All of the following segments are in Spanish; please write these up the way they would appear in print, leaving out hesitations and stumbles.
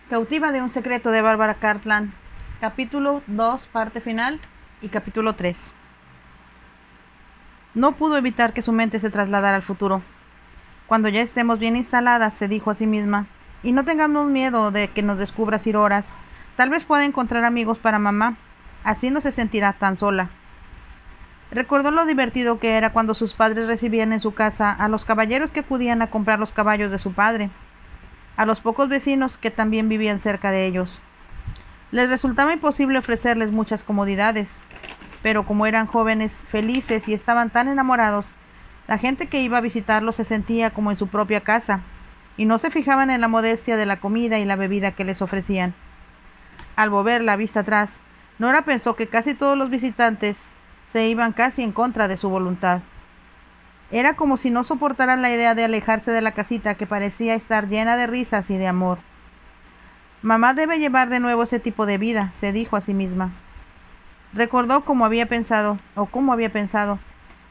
Cautiva de un secreto de Bárbara Cartland, capítulo 2, parte final y capítulo 3. No pudo evitar que su mente se trasladara al futuro. Cuando ya estemos bien instaladas, se dijo a sí misma, y no tengamos miedo de que nos descubra Sir Horace, tal vez pueda encontrar amigos para mamá, así no se sentirá tan sola. Recordó lo divertido que era cuando sus padres recibían en su casa a los caballeros que acudían a comprar los caballos de su padre, a los pocos vecinos que también vivían cerca de ellos. Les resultaba imposible ofrecerles muchas comodidades, pero como eran jóvenes felices y estaban tan enamorados, la gente que iba a visitarlos se sentía como en su propia casa, y no se fijaban en la modestia de la comida y la bebida que les ofrecían. Al volver la vista atrás, Nora pensó que casi todos los visitantes se iban casi en contra de su voluntad. Era como si no soportaran la idea de alejarse de la casita que parecía estar llena de risas y de amor. Mamá debe llevar de nuevo ese tipo de vida, se dijo a sí misma. Recordó cómo había pensado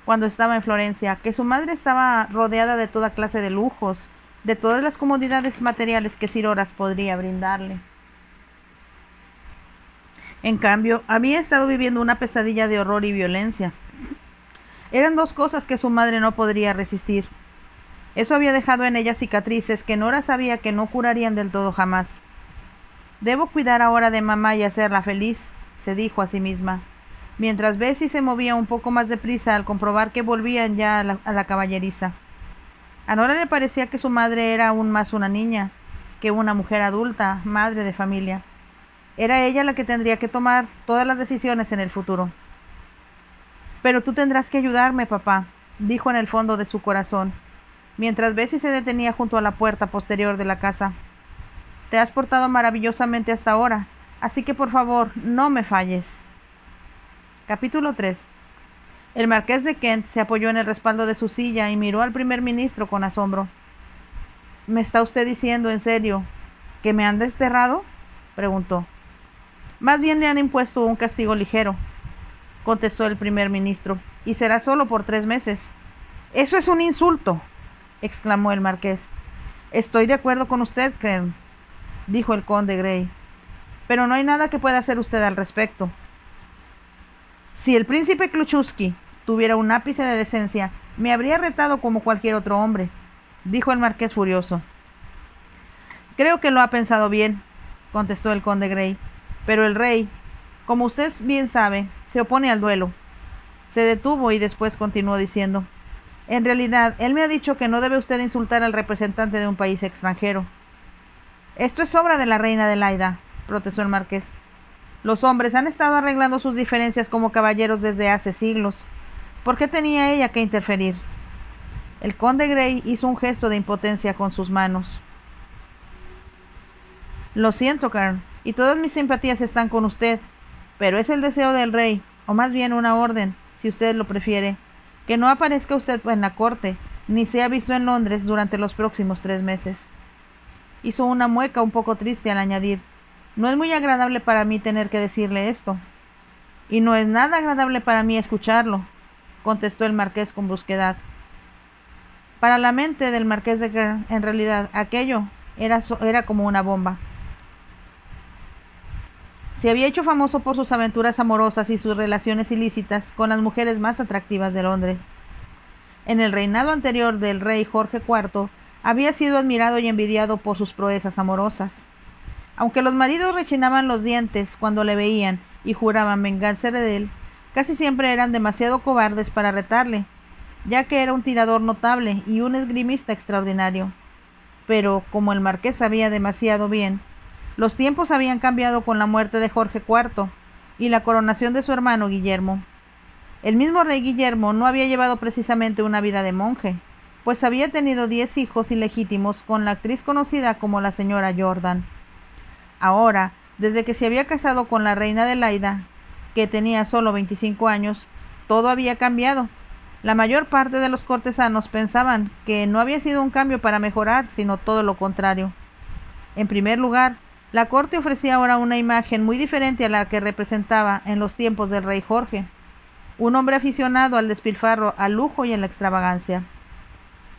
cuando estaba en Florencia, que su madre estaba rodeada de toda clase de lujos, de todas las comodidades materiales que Sir Horace podría brindarle. En cambio, había estado viviendo una pesadilla de horror y violencia. Eran dos cosas que su madre no podría resistir. Eso había dejado en ella cicatrices que Nora sabía que no curarían del todo jamás. Debo cuidar ahora de mamá y hacerla feliz, se dijo a sí misma, mientras Bessie se movía un poco más deprisa al comprobar que volvían ya a la caballeriza. A Nora le parecía que su madre era aún más una niña, que una mujer adulta, madre de familia. Era ella la que tendría que tomar todas las decisiones en el futuro. Pero tú tendrás que ayudarme, papá, dijo en el fondo de su corazón, mientras Bessie se detenía junto a la puerta posterior de la casa. Te has portado maravillosamente hasta ahora, así que por favor, no me falles. Capítulo 3. El marqués de Kent se apoyó en el respaldo de su silla y miró al primer ministro con asombro. ¿Me está usted diciendo en serio que me han desterrado?, preguntó. Más bien le han impuesto un castigo ligero, contestó el primer ministro, y será solo por 3 meses. Eso es un insulto, exclamó el marqués. Estoy de acuerdo con usted, Kern, dijo el conde Grey, pero no hay nada que pueda hacer usted al respecto. Si el príncipe Kluchowski tuviera un ápice de decencia, me habría retado como cualquier otro hombre, dijo el marqués furioso. Creo que lo ha pensado bien, contestó el conde Grey, pero el rey, como usted bien sabe, se opone al duelo. Se detuvo y después continuó diciendo, en realidad, él me ha dicho que no debe usted insultar al representante de un país extranjero. Esto es obra de la reina Adelaida, protestó el marqués. Los hombres han estado arreglando sus diferencias como caballeros desde hace siglos. ¿Por qué tenía ella que interferir? El conde Grey hizo un gesto de impotencia con sus manos. Lo siento, Karl, y todas mis simpatías están con usted, pero es el deseo del rey, o más bien una orden, si usted lo prefiere, que no aparezca usted en la corte, ni sea visto en Londres durante los próximos 3 meses. Hizo una mueca un poco triste al añadir, no es muy agradable para mí tener que decirle esto. Y no es nada agradable para mí escucharlo, contestó el marqués con brusquedad. Para la mente del marqués de Kern, en realidad, aquello era como una bomba. Se había hecho famoso por sus aventuras amorosas y sus relaciones ilícitas con las mujeres más atractivas de Londres. En el reinado anterior del rey Jorge IV, había sido admirado y envidiado por sus proezas amorosas. Aunque los maridos rechinaban los dientes cuando le veían y juraban vengarse de él, casi siempre eran demasiado cobardes para retarle, ya que era un tirador notable y un esgrimista extraordinario. Pero, como el marqués sabía demasiado bien, los tiempos habían cambiado con la muerte de Jorge IV y la coronación de su hermano Guillermo. El mismo rey Guillermo no había llevado precisamente una vida de monje, pues había tenido 10 hijos ilegítimos con la actriz conocida como la señora Jordan. Ahora, desde que se había casado con la reina Adelaida, que tenía solo 25 años, todo había cambiado. La mayor parte de los cortesanos pensaban que no había sido un cambio para mejorar, sino todo lo contrario. En primer lugar, la corte ofrecía ahora una imagen muy diferente a la que representaba en los tiempos del rey Jorge, un hombre aficionado al despilfarro, al lujo y a la extravagancia.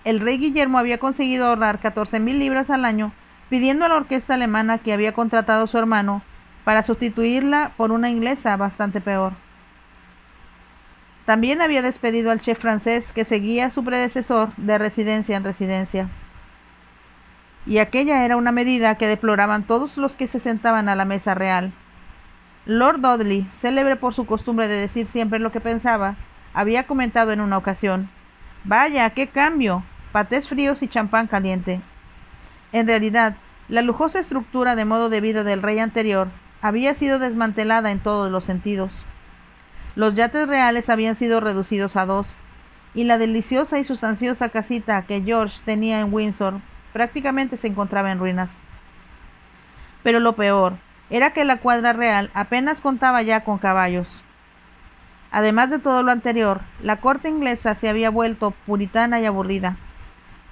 El rey Guillermo había conseguido ahorrar 14,000 libras al año pidiendo a la orquesta alemana que había contratado su hermano para sustituirla por una inglesa bastante peor. También había despedido al chef francés que seguía a su predecesor de residencia en residencia. Y aquella era una medida que deploraban todos los que se sentaban a la mesa real. Lord Dudley, célebre por su costumbre de decir siempre lo que pensaba, había comentado en una ocasión: «Vaya, qué cambio, patés fríos y champán caliente». En realidad, la lujosa estructura de modo de vida del rey anterior había sido desmantelada en todos los sentidos. Los yates reales habían sido reducidos a 2, y la deliciosa y sustanciosa casita que George tenía en Windsor prácticamente se encontraba en ruinas. Pero lo peor era que la cuadra real apenas contaba ya con caballos. Además de todo lo anterior, la corte inglesa se había vuelto puritana y aburrida.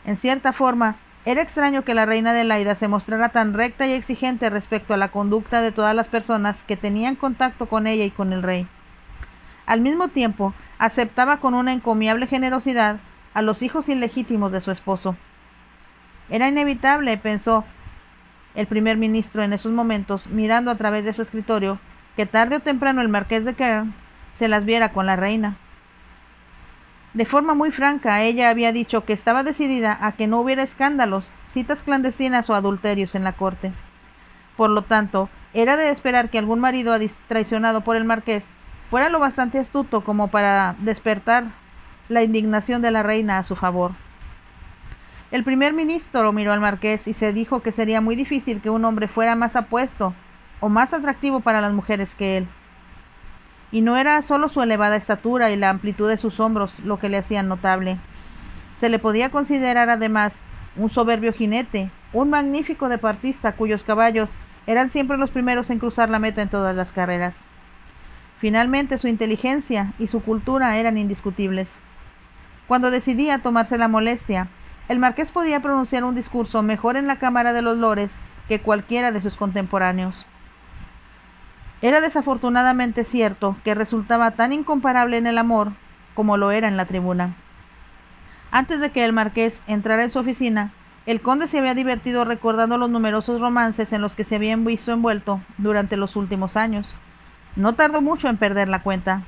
En cierta forma, era extraño que la reina Adelaida se mostrara tan recta y exigente respecto a la conducta de todas las personas que tenían contacto con ella y con el rey. Al mismo tiempo, aceptaba con una encomiable generosidad a los hijos ilegítimos de su esposo. Era inevitable, pensó el primer ministro en esos momentos, mirando a través de su escritorio, que tarde o temprano el marqués de Cairn se las viera con la reina. De forma muy franca, ella había dicho que estaba decidida a que no hubiera escándalos, citas clandestinas o adulterios en la corte. Por lo tanto, era de esperar que algún marido traicionado por el marqués fuera lo bastante astuto como para despertar la indignación de la reina a su favor. El primer ministro miró al marqués y se dijo que sería muy difícil que un hombre fuera más apuesto o más atractivo para las mujeres que él. Y no era solo su elevada estatura y la amplitud de sus hombros lo que le hacían notable. Se le podía considerar además un soberbio jinete, un magnífico deportista cuyos caballos eran siempre los primeros en cruzar la meta en todas las carreras. Finalmente, su inteligencia y su cultura eran indiscutibles. Cuando decidía tomarse la molestia, el marqués podía pronunciar un discurso mejor en la Cámara de los Lores que cualquiera de sus contemporáneos. Era desafortunadamente cierto que resultaba tan incomparable en el amor como lo era en la tribuna. Antes de que el marqués entrara en su oficina, el conde se había divertido recordando los numerosos romances en los que se habían visto envuelto durante los últimos años. No tardó mucho en perder la cuenta.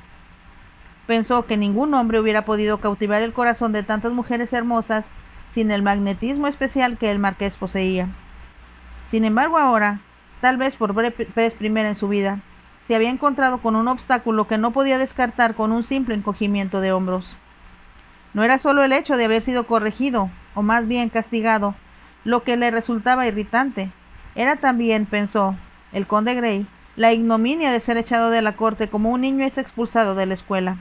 Pensó que ningún hombre hubiera podido cautivar el corazón de tantas mujeres hermosas sin el magnetismo especial que el marqués poseía. Sin embargo, ahora, tal vez por vez primera en su vida, se había encontrado con un obstáculo que no podía descartar con un simple encogimiento de hombros. No era solo el hecho de haber sido corregido, o más bien castigado, lo que le resultaba irritante. Era también, pensó el conde Grey, la ignominia de ser echado de la corte como un niño es expulsado de la escuela.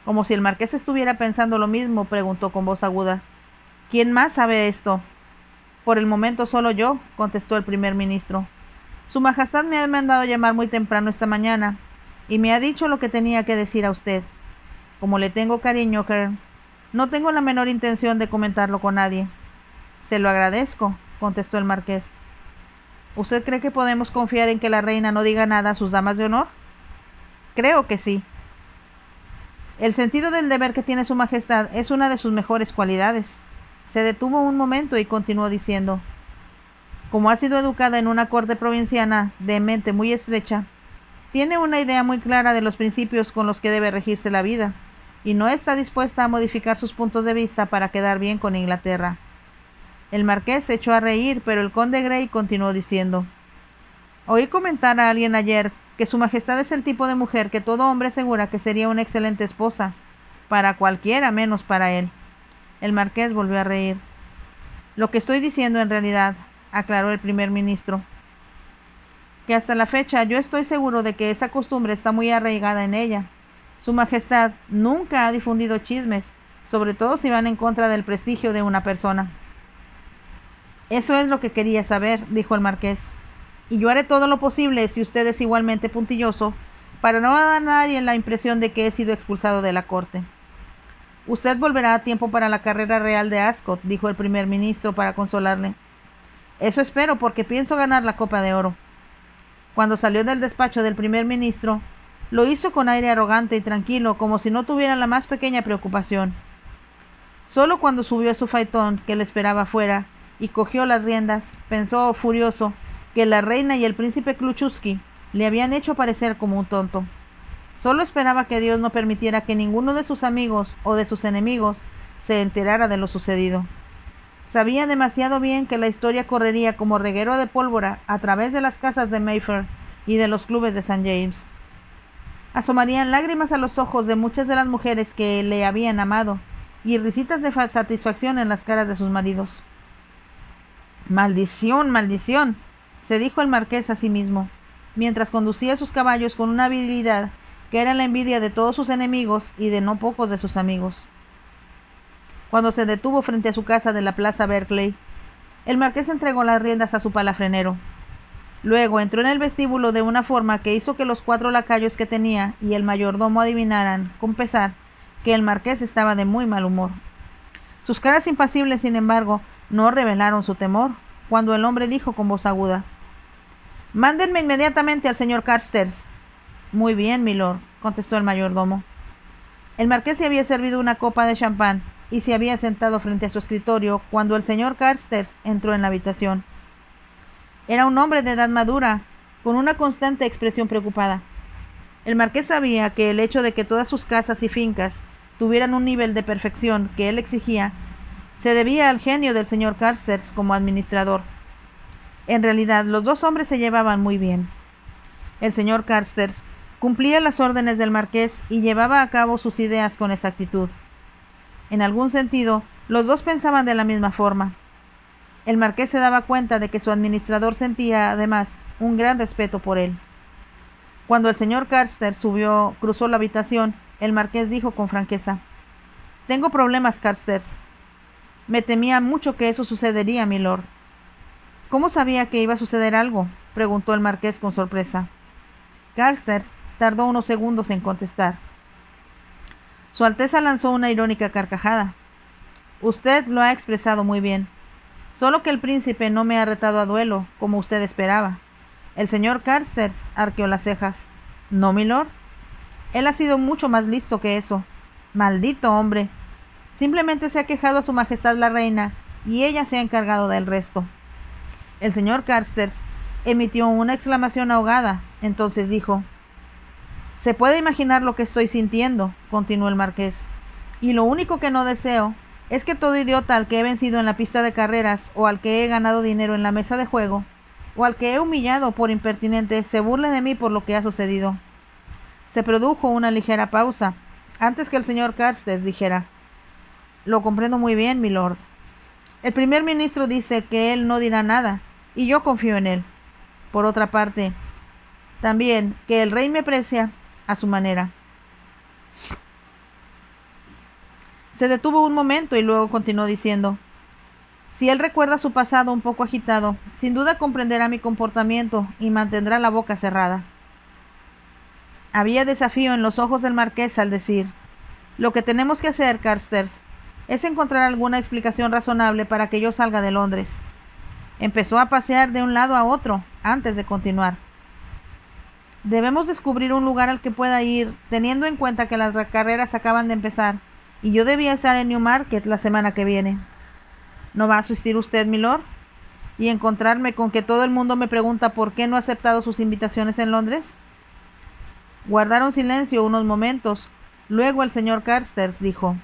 Como si el marqués estuviera pensando lo mismo, preguntó con voz aguda: ¿Quién más sabe esto? Por el momento solo yo, contestó el primer ministro. Su Majestad me ha mandado llamar muy temprano esta mañana, y me ha dicho lo que tenía que decir a usted. Como le tengo cariño, Kern, no tengo la menor intención de comentarlo con nadie. Se lo agradezco, contestó el marqués. ¿Usted cree que podemos confiar en que la reina no diga nada a sus damas de honor? Creo que sí. El sentido del deber que tiene su Majestad es una de sus mejores cualidades. Se detuvo un momento y continuó diciendo: como ha sido educada en una corte provinciana de mente muy estrecha, tiene una idea muy clara de los principios con los que debe regirse la vida, y no está dispuesta a modificar sus puntos de vista para quedar bien con Inglaterra. El marqués se echó a reír, pero el conde Grey continuó diciendo: oí comentar a alguien ayer que su Majestad es el tipo de mujer que todo hombre asegura que sería una excelente esposa, para cualquiera menos para él. El marqués volvió a reír. Lo que estoy diciendo en realidad, aclaró el primer ministro, que hasta la fecha yo estoy seguro de que esa costumbre está muy arraigada en ella. Su Majestad nunca ha difundido chismes, sobre todo si van en contra del prestigio de una persona. Eso es lo que quería saber, dijo el marqués, y yo haré todo lo posible, si usted es igualmente puntilloso, para no dar a nadie la impresión de que he sido expulsado de la corte. Usted volverá a tiempo para la carrera real de Ascot, dijo el primer ministro para consolarle. Eso espero, porque pienso ganar la Copa de Oro. Cuando salió del despacho del primer ministro, lo hizo con aire arrogante y tranquilo, como si no tuviera la más pequeña preocupación. Solo cuando subió a su faetón, que le esperaba afuera, y cogió las riendas. Pensó, furioso, que la reina y el príncipe Kluchowski le habían hecho parecer como un tonto. Solo esperaba que Dios no permitiera que ninguno de sus amigos o de sus enemigos se enterara de lo sucedido. Sabía demasiado bien que la historia correría como reguero de pólvora a través de las casas de Mayfair y de los clubes de St. James. Asomarían lágrimas a los ojos de muchas de las mujeres que le habían amado y risitas de satisfacción en las caras de sus maridos. «¡Maldición, maldición!», se dijo el marqués a sí mismo, mientras conducía sus caballos con una habilidad que era la envidia de todos sus enemigos y de no pocos de sus amigos. Cuando se detuvo frente a su casa de la Plaza Berkeley, el marqués entregó las riendas a su palafrenero. Luego entró en el vestíbulo de una forma que hizo que los 4 lacayos que tenía y el mayordomo adivinaran, con pesar, que el marqués estaba de muy mal humor. Sus caras impasibles, sin embargo, no revelaron su temor, cuando el hombre dijo con voz aguda: «Mándenme inmediatamente al señor Carstairs». «Muy bien, milord», contestó el mayordomo. El marqués se había servido una copa de champán y se había sentado frente a su escritorio cuando el señor Carstairs entró en la habitación. Era un hombre de edad madura, con una constante expresión preocupada. El marqués sabía que el hecho de que todas sus casas y fincas tuvieran un nivel de perfección que él exigía se debía al genio del señor Carstairs como administrador. En realidad, los dos hombres se llevaban muy bien. El señor Carstairs cumplía las órdenes del marqués y llevaba a cabo sus ideas con exactitud. En algún sentido, los dos pensaban de la misma forma. El marqués se daba cuenta de que su administrador sentía, además, un gran respeto por él. Cuando el señor Carstairs cruzó la habitación, el marqués dijo con franqueza: «Tengo problemas, Carstairs». «Me temía mucho que eso sucedería, milord». «¿Cómo sabía que iba a suceder algo?», preguntó el marqués con sorpresa. Carstairs tardó unos segundos en contestar. Su Alteza lanzó una irónica carcajada. «Usted lo ha expresado muy bien. Solo que el príncipe no me ha retado a duelo, como usted esperaba». El señor Carstairs arqueó las cejas. «¿No, milord? Él ha sido mucho más listo que eso. Maldito hombre. Simplemente se ha quejado a su majestad la reina, y ella se ha encargado del resto». El señor Carstairs emitió una exclamación ahogada. Entonces dijo: «Se puede imaginar lo que estoy sintiendo», continuó el marqués, «y lo único que no deseo es que todo idiota al que he vencido en la pista de carreras, o al que he ganado dinero en la mesa de juego, o al que he humillado por impertinente, se burle de mí por lo que ha sucedido». Se produjo una ligera pausa, antes que el señor Carstairs dijera: «Lo comprendo muy bien, milord. El primer ministro dice que él no dirá nada, y yo confío en él. Por otra parte, también que el rey me aprecia a su manera». Se detuvo un momento y luego continuó diciendo: «Si él recuerda su pasado un poco agitado, sin duda comprenderá mi comportamiento y mantendrá la boca cerrada». Había desafío en los ojos del marqués al decir: «Lo que tenemos que hacer, Carstairs, es encontrar alguna explicación razonable para que yo salga de Londres». Empezó a pasear de un lado a otro antes de continuar. «Debemos descubrir un lugar al que pueda ir, teniendo en cuenta que las carreras acaban de empezar, y yo debía estar en Newmarket la semana que viene». «¿No va a asistir usted, milord? ¿Y encontrarme con que todo el mundo me pregunta por qué no he aceptado sus invitaciones en Londres?». Guardaron silencio unos momentos. Luego el señor Carstairs dijo: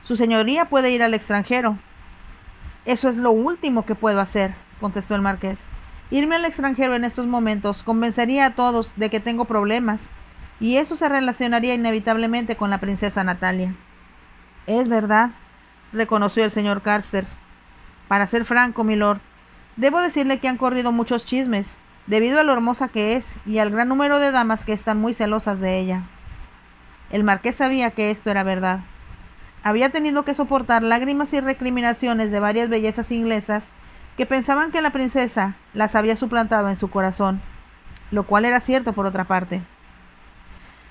«Su señoría puede ir al extranjero». «Eso es lo último que puedo hacer», contestó el marqués. «Irme al extranjero en estos momentos convencería a todos de que tengo problemas, y eso se relacionaría inevitablemente con la princesa Natalia». «Es verdad», reconoció el señor Carstairs. «Para ser franco, milord, debo decirle que han corrido muchos chismes, debido a lo hermosa que es y al gran número de damas que están muy celosas de ella». El marqués sabía que esto era verdad. Había tenido que soportar lágrimas y recriminaciones de varias bellezas inglesas que pensaban que la princesa las había suplantado en su corazón, lo cual era cierto por otra parte.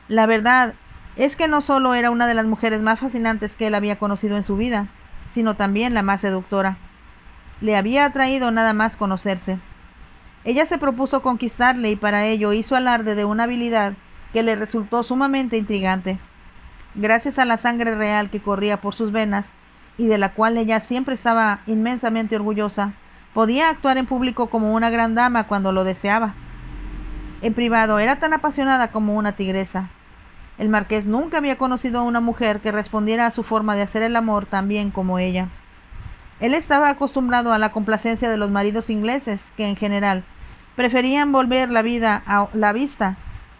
La verdad es que no solo era una de las mujeres más fascinantes que él había conocido en su vida, sino también la más seductora. Le había atraído nada más conocerse. Ella se propuso conquistarle y para ello hizo alarde de una habilidad que le resultó sumamente intrigante. Gracias a la sangre real que corría por sus venas, y de la cual ella siempre estaba inmensamente orgullosa, podía actuar en público como una gran dama cuando lo deseaba. En privado era tan apasionada como una tigresa. El marqués nunca había conocido a una mujer que respondiera a su forma de hacer el amor tan bien como ella. Él estaba acostumbrado a la complacencia de los maridos ingleses, que en general preferían volver la vista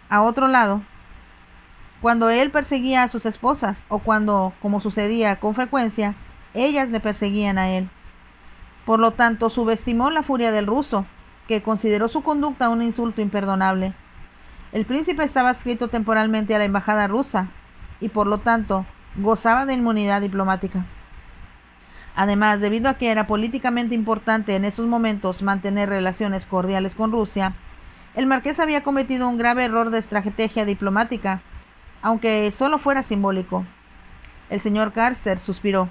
a otro lado cuando él perseguía a sus esposas o cuando, como sucedía con frecuencia, ellas le perseguían a él. Por lo tanto, subestimó la furia del ruso, que consideró su conducta un insulto imperdonable. El príncipe estaba adscrito temporalmente a la embajada rusa y, por lo tanto, gozaba de inmunidad diplomática. Además, debido a que era políticamente importante en esos momentos mantener relaciones cordiales con Rusia, el marqués había cometido un grave error de estrategia diplomática, aunque solo fuera simbólico. El señor Carstairs suspiró.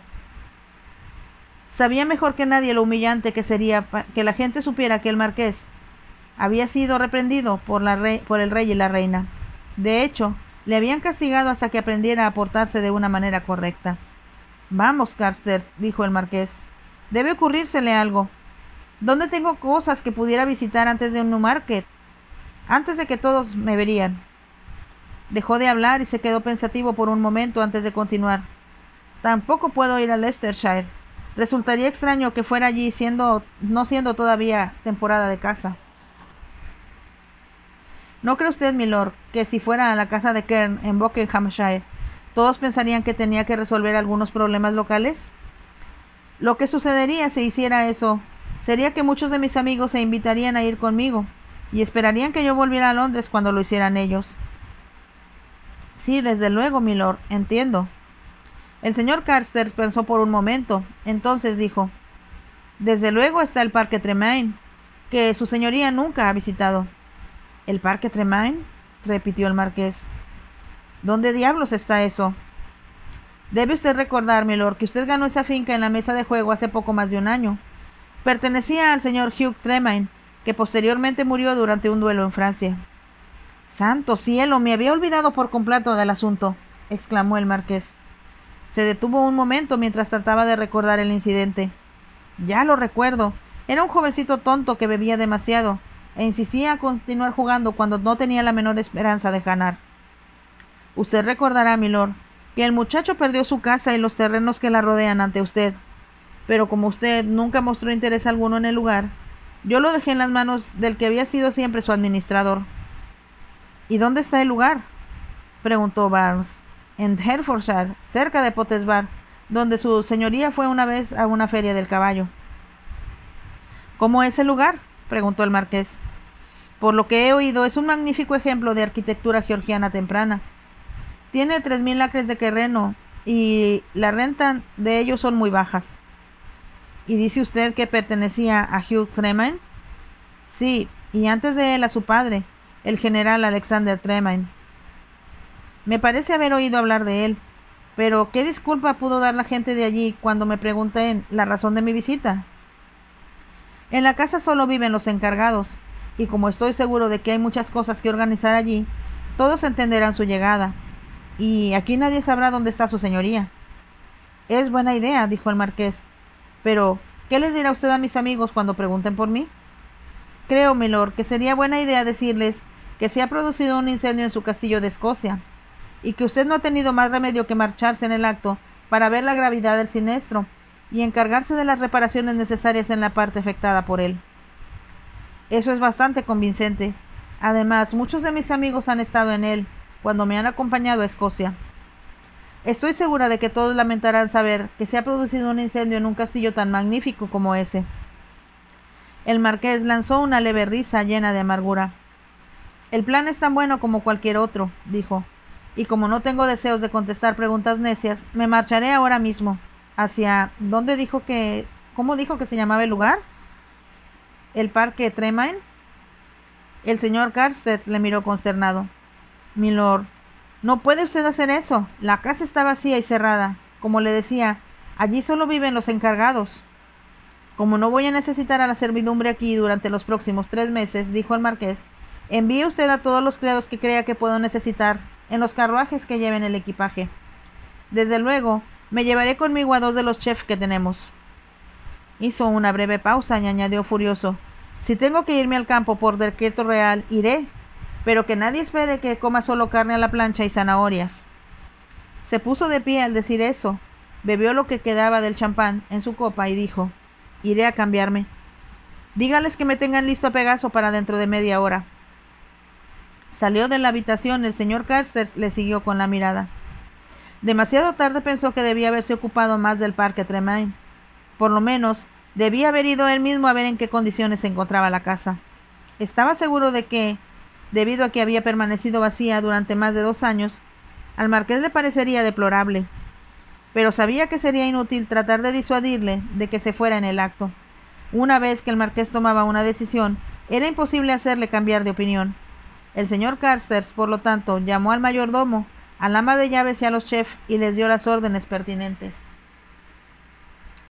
Sabía mejor que nadie lo humillante que sería que la gente supiera que el marqués había sido reprendido por el rey y la reina. De hecho, le habían castigado hasta que aprendiera a portarse de una manera correcta. Vamos, Carstairs, dijo el marqués. Debe ocurrírsele algo. ¿Dónde tengo cosas que pudiera visitar antes de Newmarket? Antes de que todos me verían. Dejó de hablar y se quedó pensativo por un momento antes de continuar. Tampoco puedo ir a Leicestershire. Resultaría extraño que fuera allí no siendo todavía temporada de caza. ¿No cree usted, milord, que si fuera a la casa de Kern en Buckinghamshire, todos pensarían que tenía que resolver algunos problemas locales? Lo que sucedería si hiciera eso sería que muchos de mis amigos se invitarían a ir conmigo y esperarían que yo volviera a Londres cuando lo hicieran ellos. Sí, desde luego, milord, entiendo. El señor Carstairs pensó por un momento, entonces dijo: Desde luego está el Parque Tremaine, que su señoría nunca ha visitado. ¿El Parque Tremaine?, repitió el marqués. ¿Dónde diablos está eso? Debe usted recordar, milord, que usted ganó esa finca en la mesa de juego hace poco más de un año. Pertenecía al señor Hugh Tremaine, que posteriormente murió durante un duelo en Francia. ¡Santo cielo! Me había olvidado por completo del asunto, exclamó el marqués. Se detuvo un momento mientras trataba de recordar el incidente. Ya lo recuerdo. Era un jovencito tonto que bebía demasiado e insistía a continuar jugando cuando no tenía la menor esperanza de ganar. Usted recordará, milord, que el muchacho perdió su casa y los terrenos que la rodean ante usted, pero como usted nunca mostró interés alguno en el lugar, yo lo dejé en las manos del que había sido siempre su administrador. ¿Y dónde está el lugar?, preguntó Barnes. En Hertfordshire, cerca de Pottesbar, donde su señoría fue una vez a una feria del caballo. ¿Cómo es el lugar?, preguntó el marqués. Por lo que he oído, es un magnífico ejemplo de arquitectura georgiana temprana. Tiene 3000 acres de terreno y la renta de ellos son muy bajas. ¿Y dice usted que pertenecía a Hugh Tremaine? Sí, y antes de él a su padre, el general Alexander Tremaine. Me parece haber oído hablar de él, pero ¿qué disculpa pudo dar la gente de allí cuando me pregunté la razón de mi visita? En la casa solo viven los encargados, y como estoy seguro de que hay muchas cosas que organizar allí, todos entenderán su llegada, y aquí nadie sabrá dónde está su señoría. Es buena idea, dijo el marqués, pero ¿qué les dirá usted a mis amigos cuando pregunten por mí? Creo, milord, que sería buena idea decirles que se ha producido un incendio en su castillo de Escocia, y que usted no ha tenido más remedio que marcharse en el acto para ver la gravedad del siniestro y encargarse de las reparaciones necesarias en la parte afectada por él. Eso es bastante convincente. Además, muchos de mis amigos han estado en él cuando me han acompañado a Escocia. Estoy segura de que todos lamentarán saber que se ha producido un incendio en un castillo tan magnífico como ese. El marqués lanzó una leve risa llena de amargura. El plan es tan bueno como cualquier otro, dijo, y como no tengo deseos de contestar preguntas necias, me marcharé ahora mismo. ¿Hacia dónde dijo que... ¿Cómo dijo que se llamaba el lugar? ¿El Parque Tremaine? El señor Carstairs le miró consternado. Milord, no puede usted hacer eso. La casa está vacía y cerrada. Como le decía, allí solo viven los encargados. Como no voy a necesitar a la servidumbre aquí durante los próximos 3 meses, dijo el marqués, envíe usted a todos los criados que crea que puedo necesitar en los carruajes que lleven el equipaje. Desde luego, Me llevaré conmigo a 2 de los chefs que tenemos. Hizo una breve pausa y añadió furioso: si tengo que irme al campo por decreto real, iré, pero que nadie espere que coma solo carne a la plancha y zanahorias. Se puso de pie al decir eso, bebió lo que quedaba del champán en su copa y dijo: iré a cambiarme. Dígales que me tengan listo a Pegaso para dentro de media hora. Salió de la habitación. El señor Carstairs le siguió con la mirada. Demasiado tarde pensó que debía haberse ocupado más del parque Tremaine. Por lo menos, debía haber ido él mismo a ver en qué condiciones se encontraba la casa. Estaba seguro de que, debido a que había permanecido vacía durante más de 2 años, al marqués le parecería deplorable, pero sabía que sería inútil tratar de disuadirle de que se fuera en el acto. Una vez que el marqués tomaba una decisión, era imposible hacerle cambiar de opinión. El señor Carstairs, por lo tanto, llamó al mayordomo, al ama de llaves y a los chefs y les dio las órdenes pertinentes.